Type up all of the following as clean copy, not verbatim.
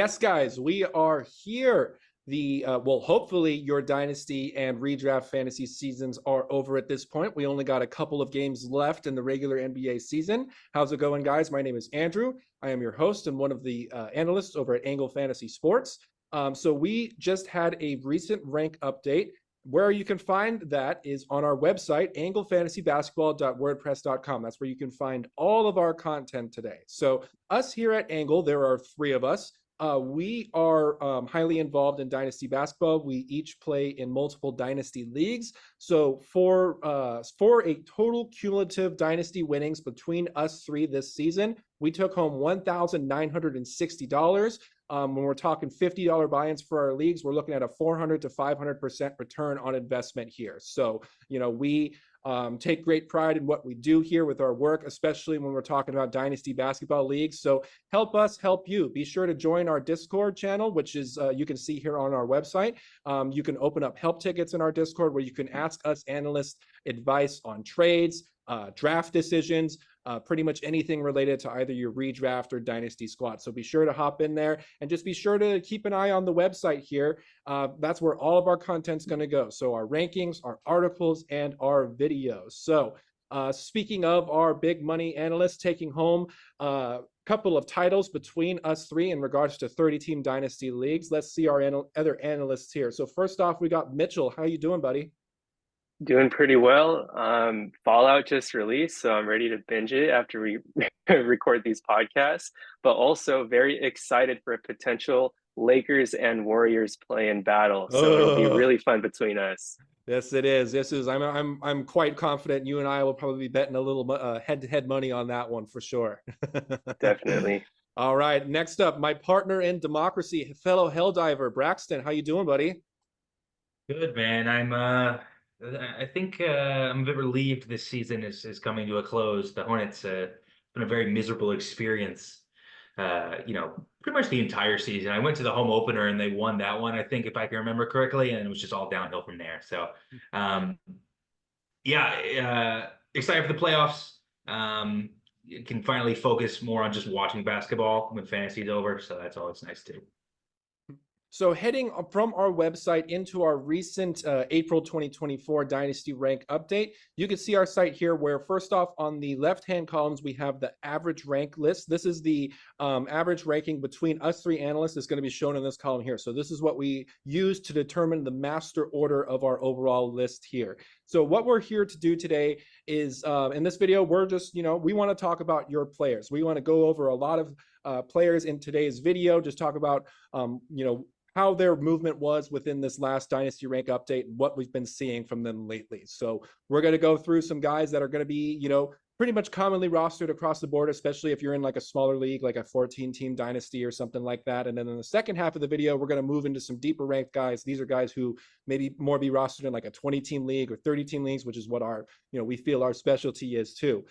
Yes, guys, we are here. Hopefully your dynasty and redraft fantasy seasons are over at this point. We only got a couple of games left in the regular NBA season. How's it going, guys? My name is Andrew. I am your host and one of the analysts over at Angle Fantasy Sports. So we just had a recent rank update. Where you can find that is on our website, anglefantasybasketball.wordpress.com. That's where you can find all of our content today. So us here at Angle, there are three of us. We are highly involved in Dynasty basketball. We each play in multiple Dynasty leagues. So for a total cumulative Dynasty winnings between us three this season, we took home $1,960. When we're talking $50 buy-ins for our leagues, we're looking at a 400 to 500% return on investment here. So, we take great pride in what we do here with our work, especially when we're talking about Dynasty basketball leagues. So help us help you. Be sure to join our Discord channel, which is you can see here on our website. You can open up help tickets in our Discord where you can ask us analysts advice on trades, draft decisions, pretty much anything related to either your redraft or dynasty squad. So be sure to hop in there and just be sure to keep an eye on the website here. That's where all of our content's going to go. So our rankings, our articles, and our videos. So speaking of our big money analysts taking home a couple of titles between us three in regards to 30-team dynasty leagues, let's see our other analysts here. So first off, we got Mitchell. How you doing, buddy? Doing pretty well. Fallout just released, so I'm ready to binge it after we record these podcasts, but also very excited for a potential Lakers and Warriors play-in battle. So it'll be really fun between us. Yes, it is. I'm quite confident you and I will probably be betting a little head-to-head money on that one for sure. Definitely. All right, next up, my partner in democracy, fellow Helldiver, Braxton. How you doing, buddy? Good, man. I think I'm a bit relieved this season is coming to a close. The Hornets been a very miserable experience. Pretty much the entire season. I went to the home opener and they won that one, I think, if I can remember correctly, and it was just all downhill from there. So, excited for the playoffs. You can finally focus more on just watching basketball when fantasy's over. So that's always nice too. So heading from our website into our recent April 2024 Dynasty Rank update, you can see our site here where first off on the left-hand columns, we have the average rank list. This is the average ranking between us three analysts is going to be shown in this column here. So this is what we use to determine the master order of our overall list here. So what we're here to do today is in this video, we're just, we want to talk about your players. We want to go over a lot of players in today's video, just talk about, how their movement was within this last Dynasty Rank update and what we've been seeing from them lately. So we're going to go through some guys that are going to be, pretty much commonly rostered across the board, especially if you're in like a smaller league, like a 14-team Dynasty or something like that. And then in the second half of the video, we're going to move into some deeper ranked guys. These are guys who maybe more be rostered in like a 20-team league or 30-team leagues, which is what our, we feel our specialty is too.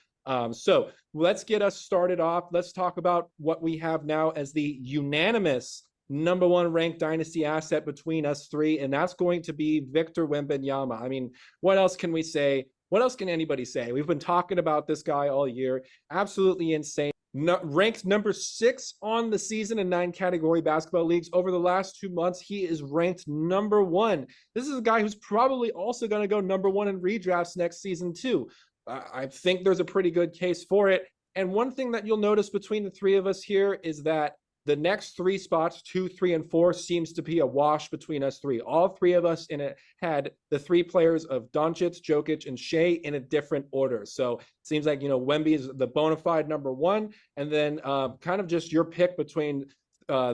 So let's get us started off. Let's talk about what we have now as the unanimous number one ranked dynasty asset between us three, and that's going to be Victor Wembanyama. I mean, what else can we say? What else can anybody say? We've been talking about this guy all year. Absolutely insane. Ranked number 6 on the season in 9 category basketball leagues. Over the last 2 months, he is ranked number 1. This is a guy who's probably also going to go number 1 in redrafts next season too. I think there's a pretty good case for it. And one thing that you'll notice between the three of us here is that the next 3 spots, 2, 3, and 4, seems to be a wash between us three. All three of us in it had the 3 players of Doncic, Jokic, and Shea in a different order. So it seems like, Wemby is the bona fide number 1, and then kind of just your pick between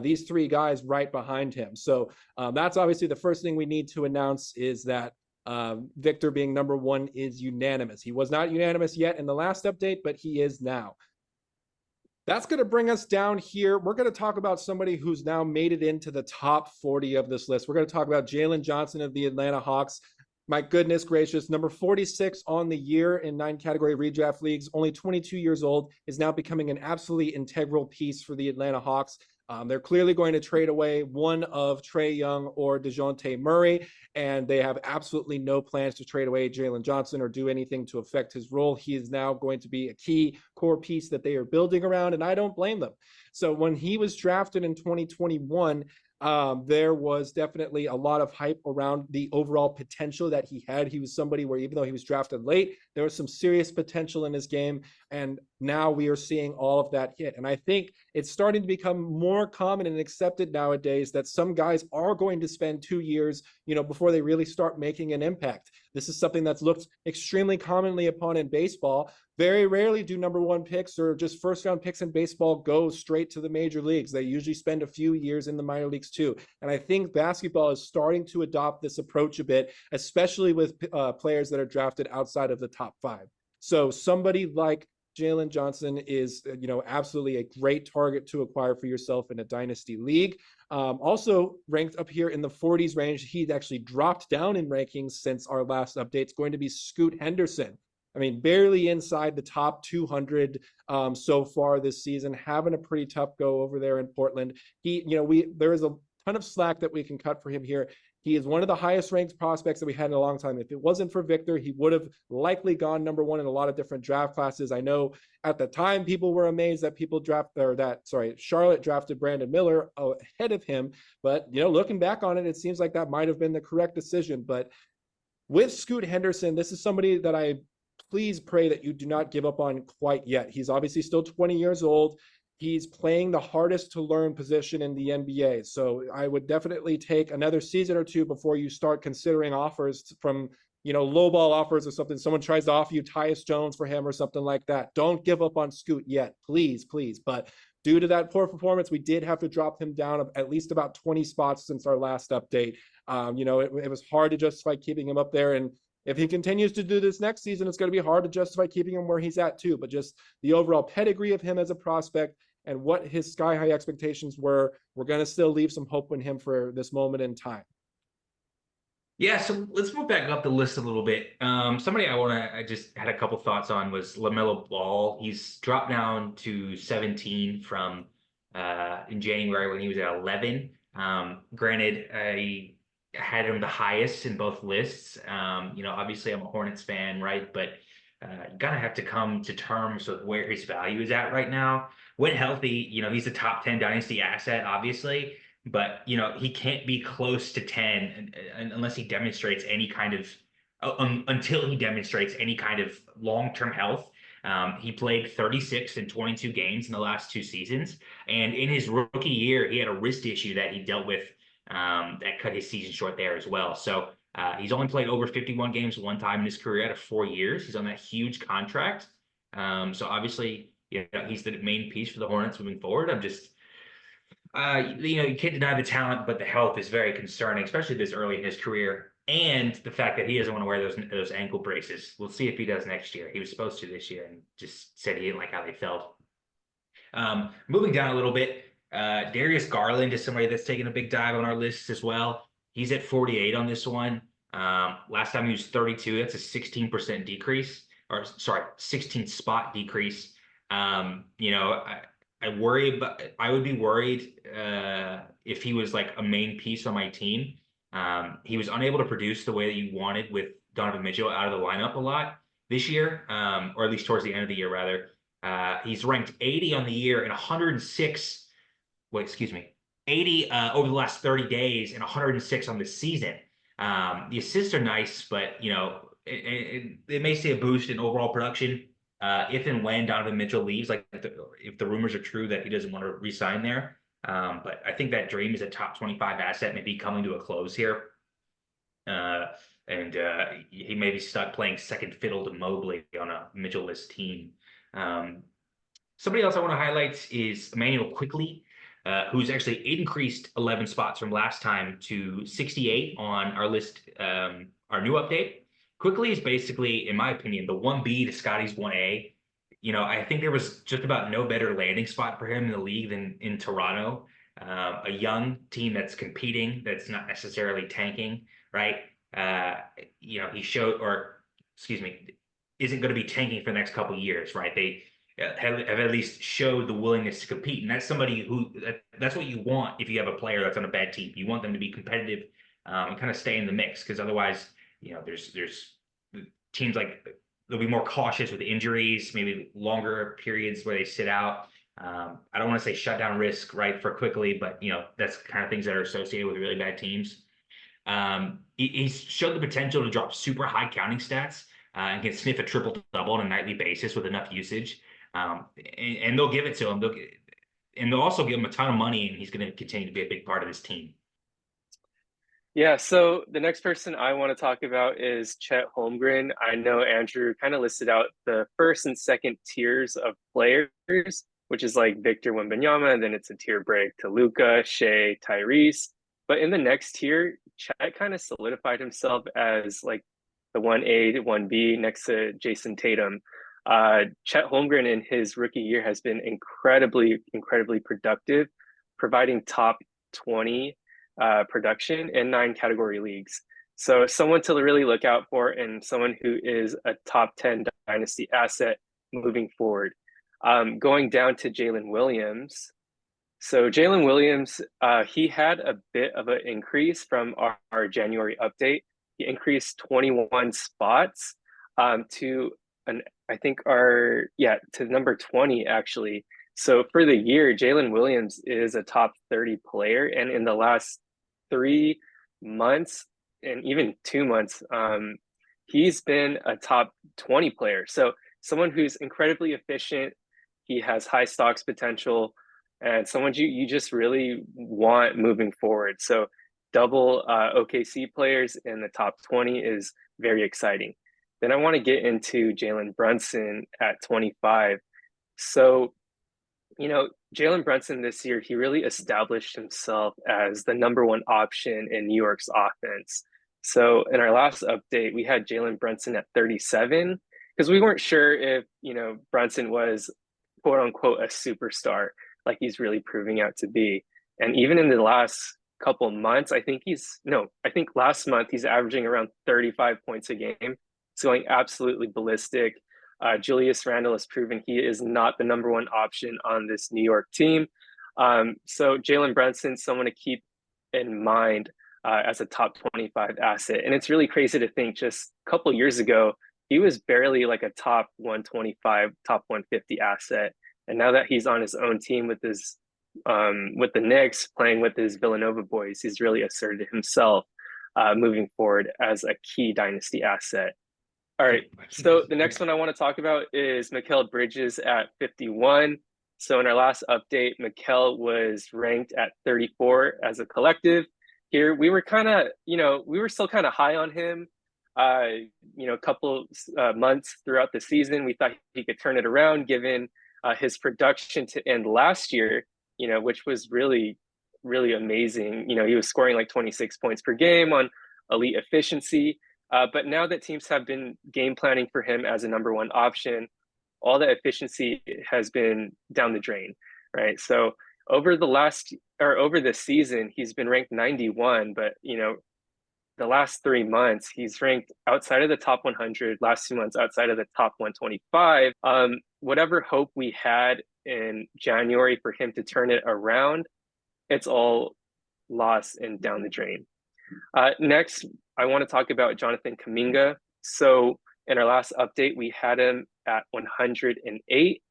these 3 guys right behind him. So that's obviously the first thing we need to announce is that Victor being number 1 is unanimous. He was not unanimous yet in the last update, but he is now. That's going to bring us down here. We're going to talk about somebody who's now made it into the top 40 of this list. We're going to talk about Jalen Johnson of the Atlanta Hawks. My goodness gracious, number 46 on the year in 9 category redraft leagues, only 22 years old, is now becoming an absolutely integral piece for the Atlanta Hawks. They're clearly going to trade away one of Trae Young or DeJounte Murray, and they have absolutely no plans to trade away Jalen Johnson or do anything to affect his role. He is now going to be a key core piece that they are building around, and I don't blame them. So when he was drafted in 2021, there was definitely a lot of hype around the overall potential that he had. He was somebody where even though he was drafted late, there was some serious potential in his game. And now we are seeing all of that hit. And I think it's starting to become more common and accepted nowadays that some guys are going to spend 2 years, before they really start making an impact. This is something that's looked extremely commonly upon in baseball. Very rarely do number one picks or just first round picks in baseball go straight to the major leagues. They usually spend a few years in the minor leagues too. And I think basketball is starting to adopt this approach a bit, especially with players that are drafted outside of the top 5. So somebody like Jalen Johnson is, absolutely a great target to acquire for yourself in a dynasty league. Also ranked up here in the 40s range. He'd actually dropped down in rankings since our last update. It's going to be Scoot Henderson. I mean, barely inside the top 200 so far this season, having a pretty tough go over there in Portland. There is a ton of slack that we can cut for him here. He is one of the highest ranked prospects that we had in a long time. If it wasn't for Victor, he would have likely gone number one in a lot of different draft classes. I know at the time people were amazed that Charlotte drafted Brandon Miller ahead of him. But, looking back on it, it seems like that might have been the correct decision. But with Scoot Henderson, this is somebody that please pray that you do not give up on quite yet. He's obviously still 20 years old. He's playing the hardest to learn position in the NBA. So I would definitely take another season or two before you start considering offers from, lowball offers or something. Someone tries to offer you Tyus Jones for him or something like that. Don't give up on Scoot yet, please. But due to that poor performance, we did have to drop him down at least about 20 spots since our last update. It was hard to justify keeping him up there. And if he continues to do this next season, it's going to be hard to justify keeping him where he's at too. But just the overall pedigree of him as a prospect and what his sky-high expectations were, we're going to still leave some hope in him for this moment in time. Yeah, so let's move back up the list a little bit. Somebody I just had a couple thoughts on was LaMelo Ball. He's dropped down to 17 from in January when he was at 11. Granted, I had him the highest in both lists. Obviously I'm a Hornets fan, right? But you gotta have to come to terms with where his value is at right now. When healthy, he's a top 10 dynasty asset, obviously, but he can't be close to 10 unless he demonstrates any kind of until he demonstrates any kind of long-term health. He played 36 in 22 games in the last 2 seasons, and in his rookie year, he had a wrist issue that he dealt with that cut his season short there as well. So he's only played over 51 games one time in his career out of 4 years. He's on that huge contract. So obviously, he's the main piece for the Hornets moving forward. I'm just, you can't deny the talent, but the health is very concerning, especially this early in his career. And the fact that he doesn't want to wear those ankle braces. We'll see if he does next year. He was supposed to this year and just said he didn't like how they felt. Moving down a little bit, Darius Garland is somebody that's taken a big dive on our list as well. He's at 48 on this one. Last time he was 32. That's a 16% decrease, 16 spot decrease. I would be worried if he was like a main piece on my team. He was unable to produce the way that you wanted with Donovan Mitchell out of the lineup a lot this year, or at least towards the end of the year, rather. He's ranked 80 on the year and 80 over the last 30 days and 106 on the season. The assists are nice, but, it may see a boost in overall production if and when Donovan Mitchell leaves, like if the rumors are true that he doesn't want to re-sign there. But I think that dream is a top 25 asset, maybe coming to a close here. And he may be stuck playing second fiddle to Mobley on a Mitchell-less team. Somebody else I want to highlight is Immanuel Quickley, who's actually increased 11 spots from last time to 68 on our list, our new update. Quickley is basically, in my opinion, the 1B to Scotty's 1A. I think there was just about no better landing spot for him in the league than in Toronto. A young team that's competing, that's not necessarily tanking, right? He showed, isn't going to be tanking for the next couple of years, right? have at least showed the willingness to compete. And that's somebody that's what you want if you have a player that's on a bad team. You want them to be competitive and kind of stay in the mix, because otherwise, there's teams like they'll be more cautious with injuries, maybe longer periods where they sit out. I don't want to say shutdown risk, right, for Quickley, but that's kind of things that are associated with really bad teams. He's showed the potential to drop super high counting stats and can sniff a triple double on a nightly basis with enough usage. And they'll give it to him. They'll also give him a ton of money, and he's going to continue to be a big part of this team. Yeah, so the next person I want to talk about is Chet Holmgren. I know Andrew kind of listed out the first and second tiers of players, which is like Victor Wembanyama, and then it's a tier break to Luka, Shea, Tyrese. But in the next tier, Chet kind of solidified himself as like the 1A, 1B next to Jason Tatum. Chet Holmgren in his rookie year has been incredibly productive, providing top 20 production in 9 category leagues. So someone to really look out for, and someone who is a top 10 dynasty asset moving forward. Going down to Jalen Williams. So Jalen Williams, he had a bit of an increase from our January update. He increased 21 spots to number 20 actually. So for the year, Jalen Williams is a top 30 player, and in the last 3 months and even 2 months, he's been a top 20 player. So someone who's incredibly efficient, he has high stocks potential, and someone you just really want moving forward. So double OKC players in the top 20 is very exciting. Then I want to get into Jalen Brunson at 25. So, Jalen Brunson this year, he really established himself as the number 1 option in New York's offense. So in our last update, we had Jalen Brunson at 37 because we weren't sure if, Brunson was quote unquote a superstar like he's really proving out to be. And even in the last couple months, I think last month he's averaging around 35 points a game. It's going absolutely ballistic. Julius Randle has proven he is not the number 1 option on this New York team. So Jalen Brunson, someone to keep in mind as a top 25 asset. And it's really crazy to think just a couple years ago, he was barely like a top 125, top 150 asset. And now that he's on his own team with the Knicks, playing with his Villanova boys, he's really asserted himself moving forward as a key dynasty asset. All right, so the next one I want to talk about is Mikal Bridges at 51. So in our last update, Mikal was ranked at 34 as a collective. Here, we were still kind of high on him. A couple months throughout the season, we thought he could turn it around given his production to end last year, which was really, really amazing. He was scoring like 26 points per game on elite efficiency. But now that teams have been game planning for him as a number 1 option, all the efficiency has been down the drain, right? So over this season, he's been ranked 91, but the last 3 months, he's ranked outside of the top 100, last 2 months outside of the top 125. Whatever hope we had in January for him to turn it around, it's all lost and down the drain. Next, I want to talk about Jonathan Kuminga. So in our last update, we had him at 108.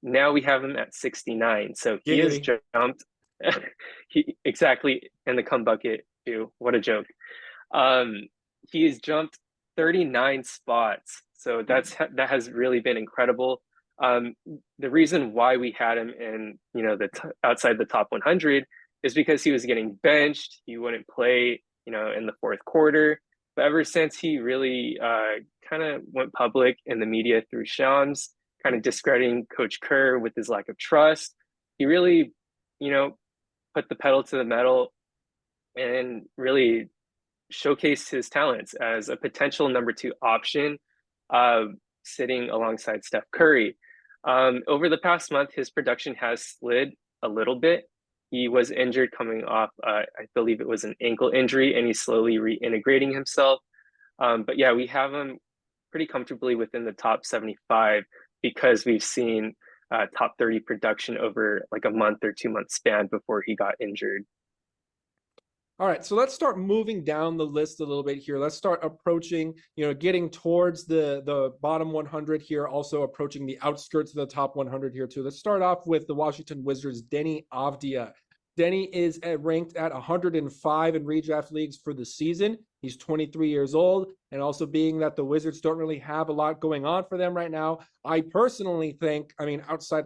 Now we have him at 69. So he has jumped. Exactly, in the cum bucket too. What a joke. He has jumped 39 spots. So that has really been incredible. The reason why we had him in outside the top 100 is because he was getting benched. He wouldn't play in the 4th quarter. But ever since he really kind of went public in the media through Shams, kind of discrediting Coach Kerr with his lack of trust, he really, put the pedal to the metal and really showcased his talents as a potential number 2 option, sitting alongside Steph Curry. Over the past month, his production has slid a little bit. He was injured coming off, I believe it was an ankle injury, and he's slowly reintegrating himself. But yeah, we have him pretty comfortably within the top 75 because we've seen top 30 production over like a month or 2 month span before he got injured. All right, so let's start moving down the list a little bit here. Let's start approaching, getting towards the bottom 100 here, also approaching the outskirts of the top 100 here too. Let's start off with the Washington Wizards' Deni Avdija. Deni is ranked at 105 in redraft leagues for the season. He's 23 years old, and also being that the Wizards don't really have a lot going on for them right now, I personally think, outside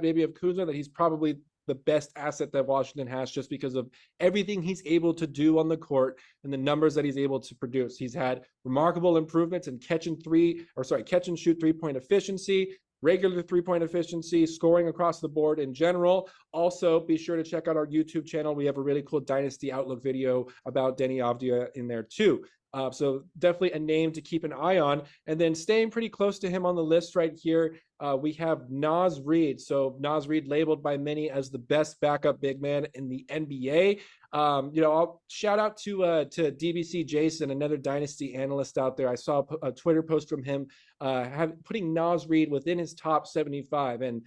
maybe of Kuzma, that he's probably the best asset that Washington has, just because of everything he's able to do on the court and the numbers that he's able to produce. He's had remarkable improvements in catch and shoot 3-point efficiency, regular 3-point efficiency, scoring across the board in general. Also, be sure to check out our YouTube channel. We have a really cool Dynasty Outlook video about Deni Avdija in there too. So definitely a name to keep an eye on. And then staying pretty close to him on the list right here, we have Naz Reid. So Naz Reid, labeled by many as the best backup big man in the NBA. I'll shout out to DBC Jason, another Dynasty analyst out there. I saw a Twitter post from him putting Naz Reid within his top 75. And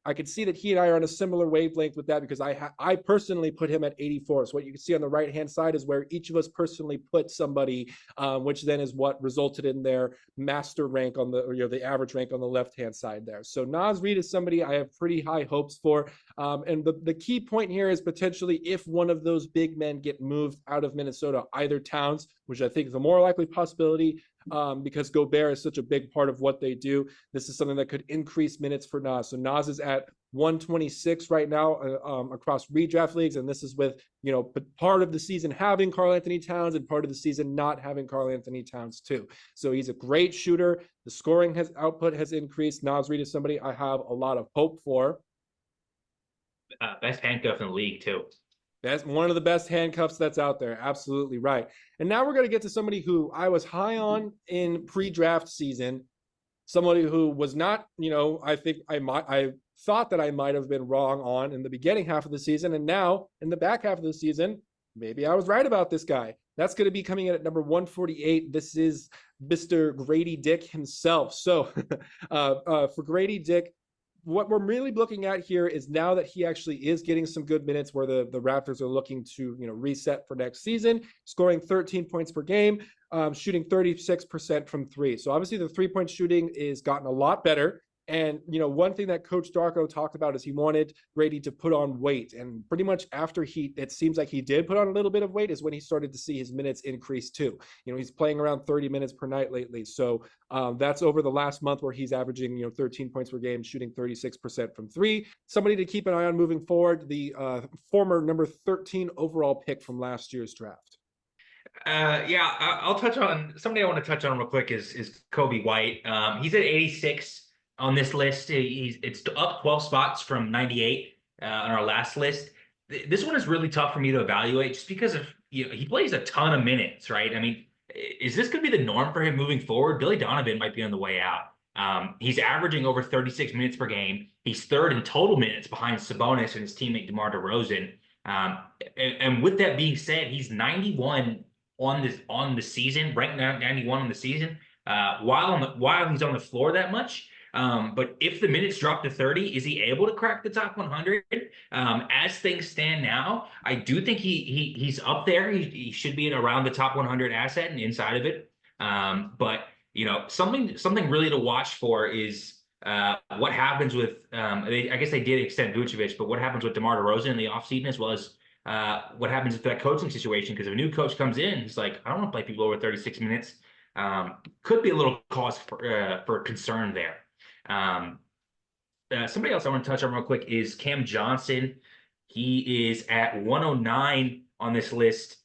I could see that he and I are on a similar wavelength with that, because I personally put him at 84. So what you can see on the right-hand side is where each of us personally put somebody, which then is what resulted in their master rank on the average rank on the left-hand side there. So Naz Reid is somebody I have pretty high hopes for. And the key point here is potentially if one of those big men get moved out of Minnesota, either Towns, which I think is a more likely possibility, because Gobert is such a big part of what they do. This is something that could increase minutes for Naz. So Naz is at 126 right now across redraft leagues, and this is with part of the season having Karl-Anthony Towns and part of the season not having Karl-Anthony Towns too. So he's a great shooter. The scoring output has increased. Naz Reid is somebody I have a lot of hope for. Best handcuff in the league too. That's one of the best handcuffs that's out there. Absolutely right. And now we're going to get to somebody who I was high on in pre-draft season. Somebody who was not, I think I thought that I might have been wrong on in the beginning half of the season. And now in the back half of the season, maybe I was right about this guy. That's going to be coming in at number 148. This is Mr. Gradey Dick himself. So for Gradey Dick, what we're really looking at here is now that he actually is getting some good minutes, where the Raptors are looking to reset for next season, scoring 13 points per game, shooting 36% from three. So obviously the 3-point shooting is gotten a lot better. And, one thing that Coach Darko talked about is he wanted Gradey to put on weight. And pretty much after it seems like he did put on a little bit of weight, is when he started to see his minutes increase too. He's playing around 30 minutes per night lately. So that's over the last month, where he's averaging, 13 points per game, shooting 36% from three. Somebody to keep an eye on moving forward, the former number 13 overall pick from last year's draft. I'll touch on somebody I want to touch on real quick is Coby White. He's at 86 on this list. It's up 12 spots from 98 on our last list. This one is really tough for me to evaluate, just because of he plays a ton of minutes, right? I mean, is this going to be the norm for him moving forward? Billy Donovan might be on the way out. He's averaging over 36 minutes per game. He's third in total minutes behind Sabonis and his teammate DeMar DeRozan. And with that being said, he's 91 on the season, ranked 91 on the season, while he's on the floor that much. But if the minutes drop to 30, is he able to crack the top 100? As things stand now, I do think he's up there. He should be around the top 100 asset and inside of it. But something really to watch for is what happens with I guess they did extend Vucevic, but what happens with DeMar DeRozan in the offseason, as well as what happens with that coaching situation? Because if a new coach comes in, he's like, I don't want to play people over 36 minutes. Could be a little cause for concern there. Somebody else I want to touch on real quick is Cam Johnson. He is at 109 on this list.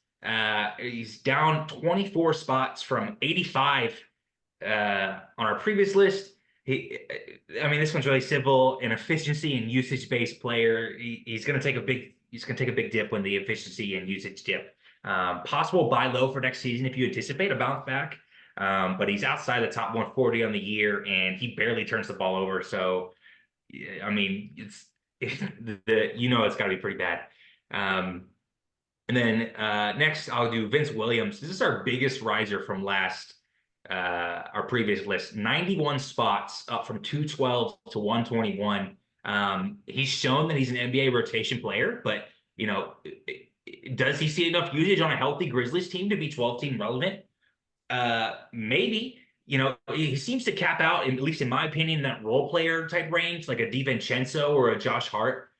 He's down 24 spots from 85 on our previous list. This one's really simple. An efficiency and usage-based player. He's going to take a big dip when the efficiency and usage dip. Possible buy low for next season if you anticipate a bounce back. But he's outside the top 140 on the year, and he barely turns the ball over. So, it's got to be pretty bad. And then next, I'll do Vince Williams. This is our biggest riser from last our previous list. 91 spots, up from 212 to 121. He's shown that he's an NBA rotation player, but does he see enough usage on a healthy Grizzlies team to be 12-team relevant? Maybe. He seems to cap out, at least in my opinion, that role player type range, like a DiVincenzo or a Josh Hart.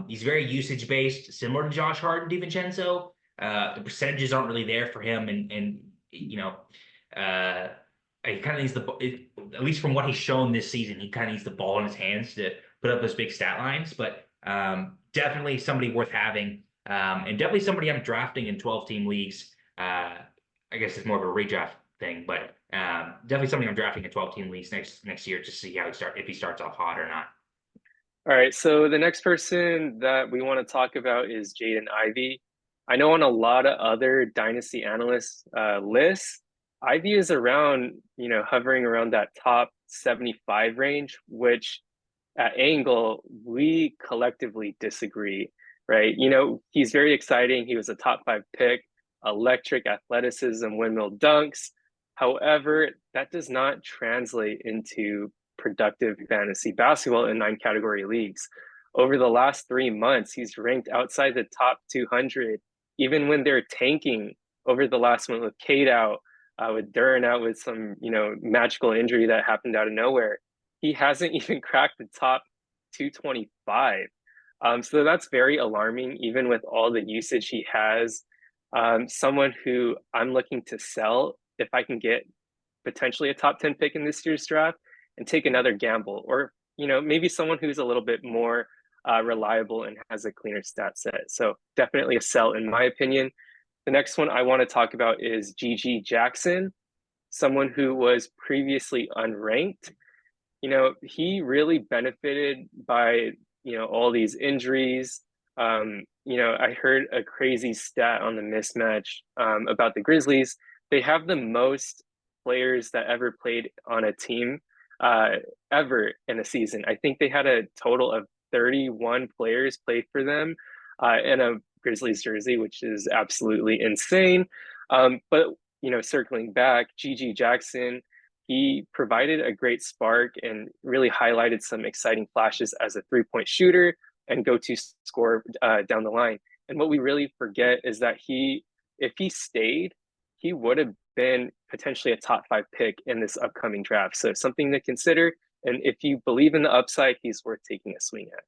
He's very usage based, similar to Josh Hart and DiVincenzo. The percentages aren't really there for him, and he kind of needs at least from what he's shown this season, he kind of needs the ball in his hands to put up those big stat lines. But definitely somebody worth having, and definitely somebody I'm drafting in 12-team leagues. I guess it's more of a redraft thing, but definitely something I'm drafting in 12-team leagues next year to see how if he starts off hot or not. All right, so the next person that we want to talk about is Jaden Ivey. I know on a lot of other Dynasty analysts lists, Ivey is around, hovering around that top 75 range, which at Angle, we collectively disagree, right? He's very exciting. He was a top 5 pick, electric athleticism, windmill dunks. However, that does not translate into productive fantasy basketball in 9-category leagues. Over the last 3 months, he's ranked outside the top 200, even when they're tanking over the last one with Cade out, with Duren out with some, magical injury that happened out of nowhere. He hasn't even cracked the top 225. So that's very alarming, even with all the usage he has. Someone who I'm looking to sell if I can get potentially a top 10 pick in this year's draft and take another gamble, or maybe someone who's a little bit more reliable and has a cleaner stat set. So definitely a sell in my opinion. The next one I want to talk about is GG Jackson, someone who was previously unranked. He really benefited by all these injuries. I heard a crazy stat on the mismatch about the Grizzlies. They have the most players that ever played on a team ever in a season. I think they had a total of 31 players played for them in a Grizzlies jersey, which is absolutely insane. But circling back, GG Jackson, he provided a great spark and really highlighted some exciting flashes as a 3-point shooter and go-to scorer down the line. And what we really forget is that if he stayed, he would have been potentially a top 5 pick in this upcoming draft. So something to consider. And if you believe in the upside, he's worth taking a swing at.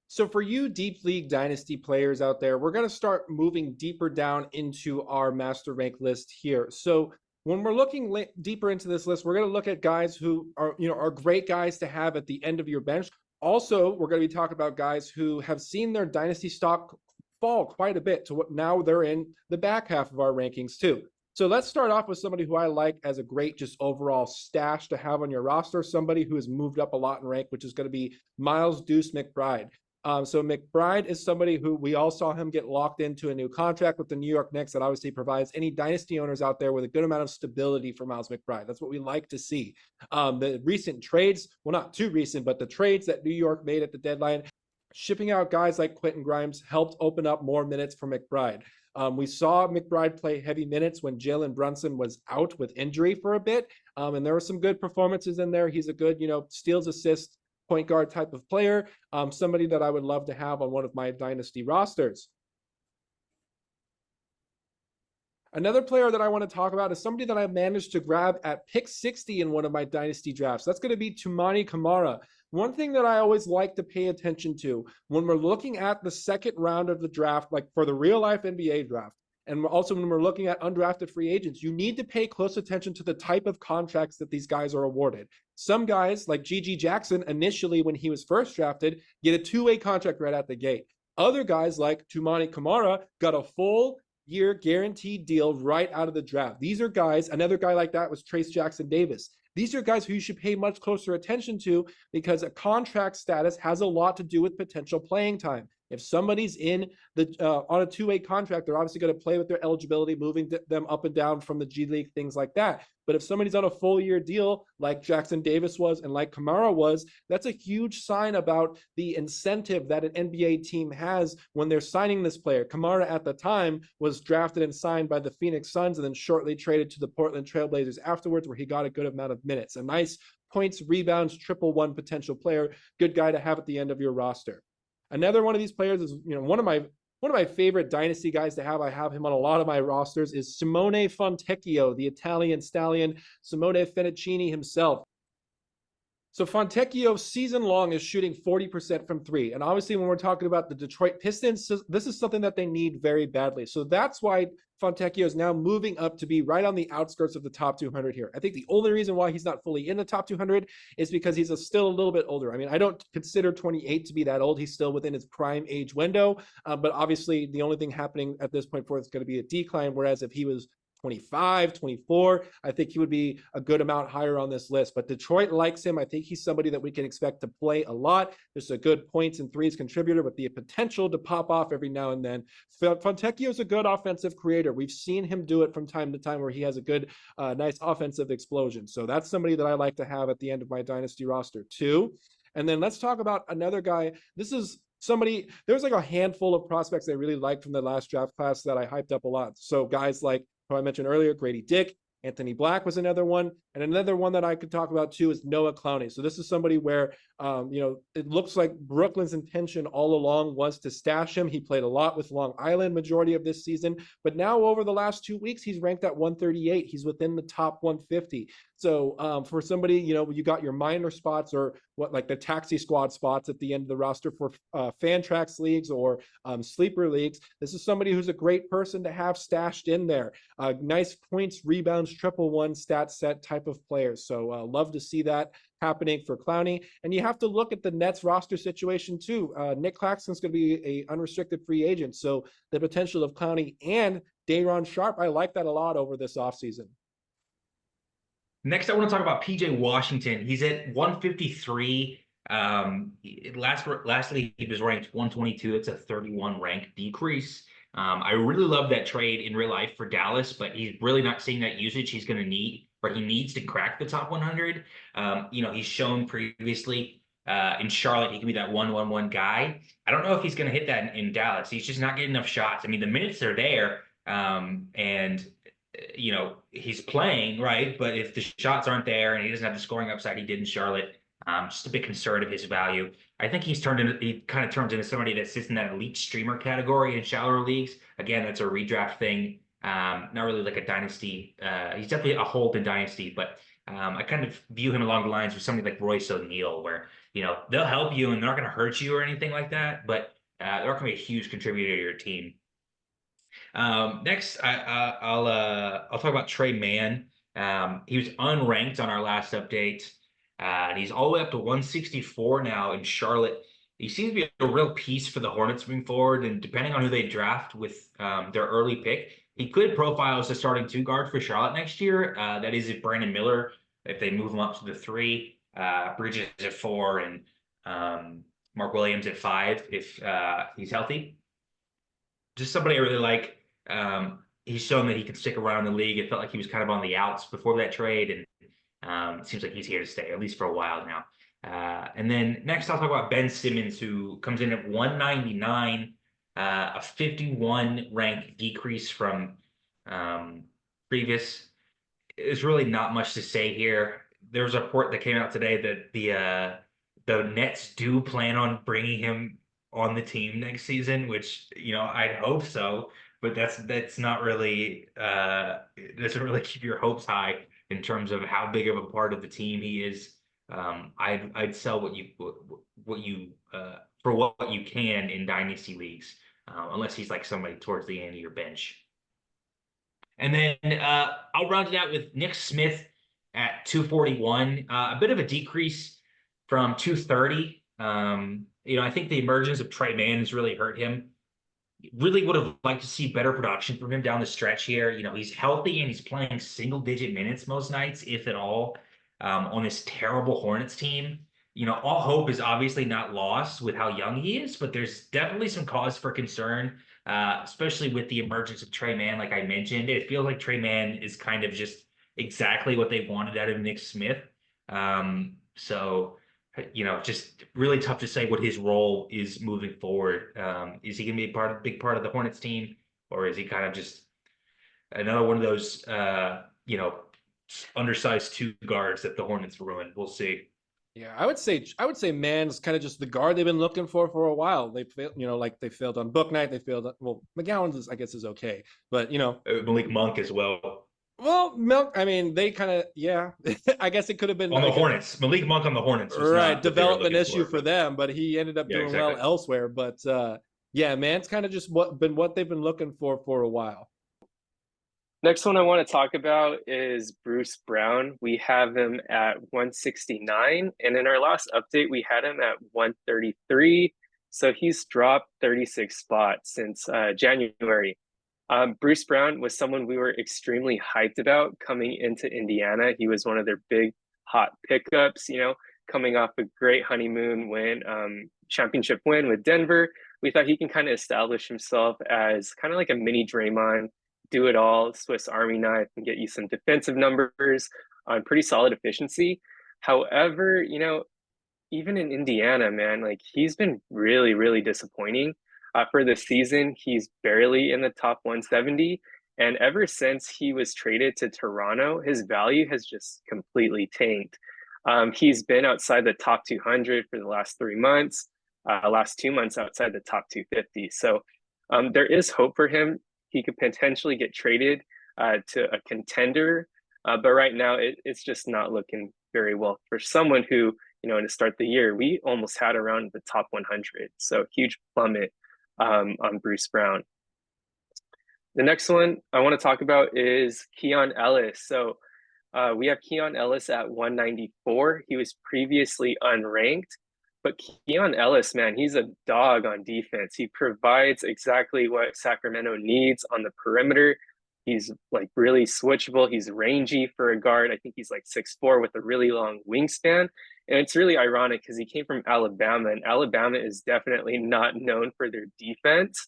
So for you Deep League Dynasty players out there, we're going to start moving deeper down into our master rank list here. So when we're looking deeper into this list, we're going to look at guys who are great guys to have at the end of your bench. Also, we're going to be talking about guys who have seen their dynasty stock fall quite a bit to what now they're in the back half of our rankings too. So let's start off with somebody who I like as a great just overall stash to have on your roster, somebody who has moved up a lot in rank, which is going to be Miles Deuce McBride. So McBride is somebody who we all saw him get locked into a new contract with the New York Knicks that obviously provides any dynasty owners out there with a good amount of stability for Miles McBride. That's what we like to see. The recent trades, well, not too recent, but the trades that New York made at the deadline, shipping out guys like Quentin Grimes helped open up more minutes for McBride. We saw McBride play heavy minutes when Jalen Brunson was out with injury for a bit. And there were some good performances in there. He's a good, steals, assists, point guard type of player, somebody that I would love to have on one of my dynasty rosters. Another player that I want to talk about is somebody that I managed to grab at pick 60 in one of my dynasty drafts. That's going to be Toumani Camara. One thing that I always like to pay attention to when we're looking at the second round of the draft, like for the real life NBA draft, and also when we're looking at undrafted free agents, you need to pay close attention to the type of contracts that these guys are awarded. Some guys like GG Jackson, initially when he was first drafted, get a 2-way contract right out the gate. Other guys like Toumani Camara got a full year guaranteed deal right out of the draft. These are guys, another guy like that was Trace Jackson Davis. These are guys who you should pay much closer attention to, because a contract status has a lot to do with potential playing time. If somebody's in the on a two-way contract, they're obviously going to play with their eligibility, moving them up and down from the G League, things like that. But if somebody's on a full year deal, like Jackson Davis was and like Camara was, that's a huge sign about the incentive that an NBA team has when they're signing this player. Camara at the time was drafted and signed by the Phoenix Suns and then shortly traded to the Portland Trailblazers afterwards, where he got a good amount of minutes. A nice points, rebounds, triple one potential player, good guy to have at the end of your roster. Another one of these players is, one of my favorite dynasty guys to have. I have him on a lot of my rosters, is Simone Fontecchio, the Italian stallion, Simone Fettuccini himself. So Fontecchio season long is shooting 40% from three. And obviously when we're talking about the Detroit Pistons, this is something that they need very badly. So that's why Fontecchio is now moving up to be right on the outskirts of the top 200 here. I think the only reason why he's not fully in the top 200 is because he's still a little bit older. I mean, I don't consider 28 to be that old. He's still within his prime age window. But obviously the only thing happening at this point for it is going to be a decline. Whereas if he was 25, 24, I think he would be a good amount higher on this list. But Detroit likes him. I think he's somebody that we can expect to play a lot. Just a good points and threes contributor with the potential to pop off every now and then. Fontecchio is a good offensive creator. We've seen him do it from time to time where he has a good, nice offensive explosion. So that's somebody that I like to have at the end of my dynasty roster too. And then let's talk about another guy. This is somebody, there's like a handful of prospects I really liked from the last draft class that I hyped up a lot. So guys like, who I mentioned earlier, Gradey Dick, Anthony Black was another one. And another one that I could talk about too is Noah Clowney. So this is somebody where, it looks like Brooklyn's intention all along was to stash him. He played a lot with Long Island majority of this season, but now over the last 2 weeks, he's ranked at 138. He's within the top 150. So for somebody, you got your minor spots or what, like the taxi squad spots at the end of the roster for Fantrax leagues or sleeper leagues. This is somebody who's a great person to have stashed in there. Nice points, rebounds, triple one stat set type of players. So love to see that happening for Clowney. And you have to look at the Nets roster situation too. Nick Claxton's going to be a unrestricted free agent. So the potential of Clowney and Day'Ron Sharpe, I like that a lot over this offseason. Next, I want to talk about PJ Washington. He's at 153. Lastly, he was ranked 122. It's a 31 rank decrease. I really love that trade in real life for Dallas, but he's really not seeing that usage he's going to need, or he needs to crack the top 100. He's shown previously in Charlotte he can be that 1-1-1 guy. I don't know if he's going to hit that in Dallas. He's just not getting enough shots. I mean, the minutes are there, and he's playing, right? But if the shots aren't there and he doesn't have the scoring upside he did in Charlotte, just a bit concerned of his value. I think he kind of turns into somebody that sits in that elite streamer category in shallower leagues. Again, that's a redraft thing. Not really like a dynasty. He's definitely a hold in dynasty, but I kind of view him along the lines with somebody like Royce O'Neal, where, they'll help you and they're not going to hurt you or anything like that, but they're going to be a huge contributor to your team. Next, I'll talk about Tre Mann. He was unranked on our last update. And he's all the way up to 164 now in Charlotte. He seems to be a real piece for the Hornets moving forward. And depending on who they draft with their early pick, he could profile as a starting two guard for Charlotte next year. That is if Brandon Miller, if they move him up to the 3, Bridges at 4, and Mark Williams at 5 if he's healthy. Just somebody I really like. He's shown that he can stick around the league. It felt like he was kind of on the outs before that trade, and it seems like he's here to stay, at least for a while now. And then next, I'll talk about Ben Simmons, who comes in at 199, a 51 rank decrease from previous. There's really not much to say here. There was a report that came out today that the Nets do plan on bringing him on the team next season, which, I'd hope so, but that's not really it doesn't really keep your hopes high in terms of how big of a part of the team he is. I'd sell what you for what you can in dynasty leagues, unless he's like somebody towards the end of your bench. And then I'll round it out with Nick Smith at 241, a bit of a decrease from 230. I think the emergence of Tre Mann has really hurt him. Really would have liked to see better production from him down the stretch here. He's healthy and he's playing single-digit minutes most nights, if at all. on this terrible Hornets team. All hope is obviously not lost with how young he is, but there's definitely some cause for concern, especially with the emergence of Tre Mann. Like I mentioned, it feels like Tre Mann is kind of just exactly what they wanted out of Nick Smith. So, just really tough to say what his role is moving forward. Is he going to be a big part of the Hornets team, or is he kind of just another one of those, undersized two guards that the Hornets ruined? We'll see. Yeah, I would say Mann's kind of just the guard they've been looking for a while. They failed, like they failed on Book Night. They failed. McGowan's I guess is okay, but Malik Monk as well. Well, Milk. I mean, they kind of I guess it could have been on the Hornets. Malik Monk on the Hornets was right. Development issue for them, but he ended up doing well elsewhere. But Mann's kind of just been what they've been looking for a while. Next one I want to talk about is Bruce Brown. We have him at 169, and in our last update, we had him at 133. So he's dropped 36 spots since January. Bruce Brown was someone we were extremely hyped about coming into Indiana. He was one of their big hot pickups, coming off a great honeymoon win, championship win with Denver. We thought he can kind of establish himself as kind of like a mini Draymond, do it all, Swiss Army knife, and get you some defensive numbers on pretty solid efficiency. However, even in Indiana, man, like he's been really, really disappointing. For the season, he's barely in the top 170. And ever since he was traded to Toronto, his value has just completely tanked. He's been outside the top 200 for the last 3 months, last 2 months outside the top 250. So there is hope for him. He could potentially get traded to a contender, but right now it's just not looking very well for someone who, to start the year, we almost had around the top 100. So huge plummet on Bruce Brown. The next one I want to talk about is Keon Ellis. So we have Keon Ellis at 194. He was previously unranked. But Keon Ellis, man, he's a dog on defense. He provides exactly what Sacramento needs on the perimeter. He's like really switchable. He's rangy for a guard. I think he's like 6'4" with a really long wingspan. And it's really ironic because he came from Alabama, and Alabama is definitely not known for their defense.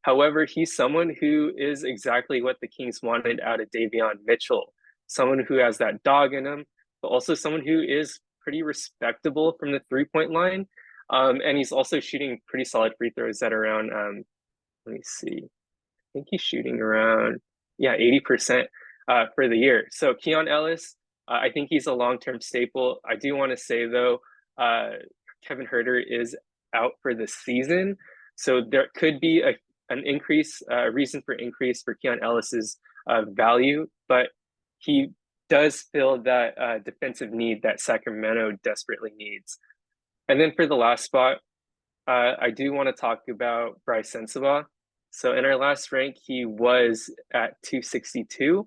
However, he's someone who is exactly what the Kings wanted out of Davion Mitchell. Someone who has that dog in him, but also someone who is pretty respectable from the three-point line. And he's also shooting pretty solid free throws at around, let me see, I think he's shooting around, 80% for the year. So Keon Ellis, I think he's a long-term staple. I do want to say, though, Kevin Huerter is out for the season. So there could be an increase, a reason for increase for Keon Ellis's value, but he does fill that defensive need that Sacramento desperately needs. And then for the last spot, I do want to talk about Brice Sensabaugh. So in our last rank, he was at 262.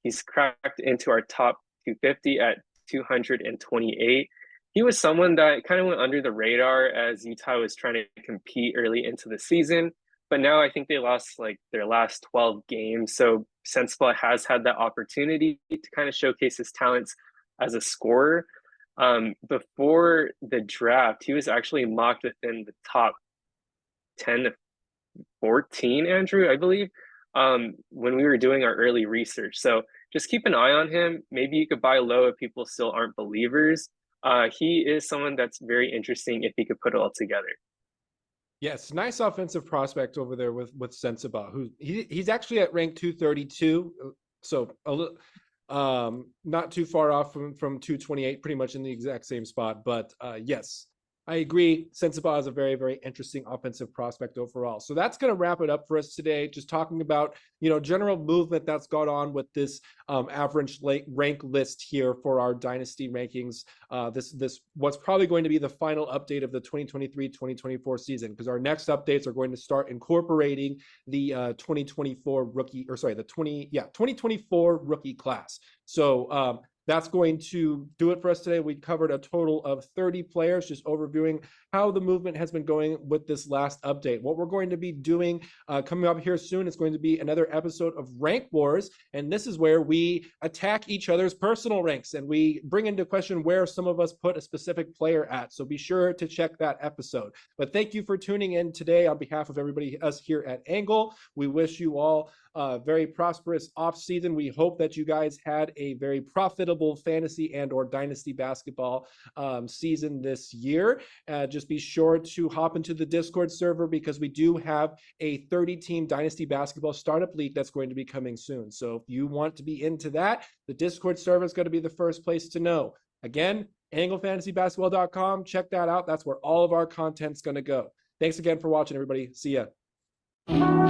He's cracked into our top 250 at 228. He was someone that kind of went under the radar as Utah was trying to compete early into the season. But now I think they lost like their last 12 games. So Sensabaugh has had that opportunity to kind of showcase his talents as a scorer. Before the draft, he was actually mocked within the top 10 to 14, Andrew, I believe, when we were doing our early research. So just keep an eye on him. Maybe you could buy low if people still aren't believers. He is someone that's very interesting if he could put it all together. Yes, nice offensive prospect over there with Sensabaugh, who he's actually at rank 232, so a little not too far off from 228, pretty much in the exact same spot. But yes, I agree. Sensabaugh is a very, very interesting offensive prospect overall. So that's going to wrap it up for us today. Just talking about, general movement that's gone on with this average rank list here for our dynasty rankings. This what's probably going to be the final update of the 2023-2024 season, because our next updates are going to start incorporating the 2024 rookie class. So that's going to do it for us today. We covered a total of 30 players, just overviewing how the movement has been going with this last update. What we're going to be doing coming up here soon is going to be another episode of Rank Wars, and this is where we attack each other's personal ranks and we bring into question where some of us put a specific player at. So be sure to check that episode. But thank you for tuning in today on behalf of everybody, us here at Angle. We wish you all a very prosperous off season. We hope that you guys had a very profitable fantasy and or dynasty basketball season this year. Just be sure to hop into the Discord server because we do have a 30-team dynasty basketball startup league that's going to be coming soon. So if you want to be into that, the Discord server is going to be the first place to know. Again, anglefantasybasketball.com. Check that out. That's where all of our content's going to go. Thanks again for watching, everybody. See ya.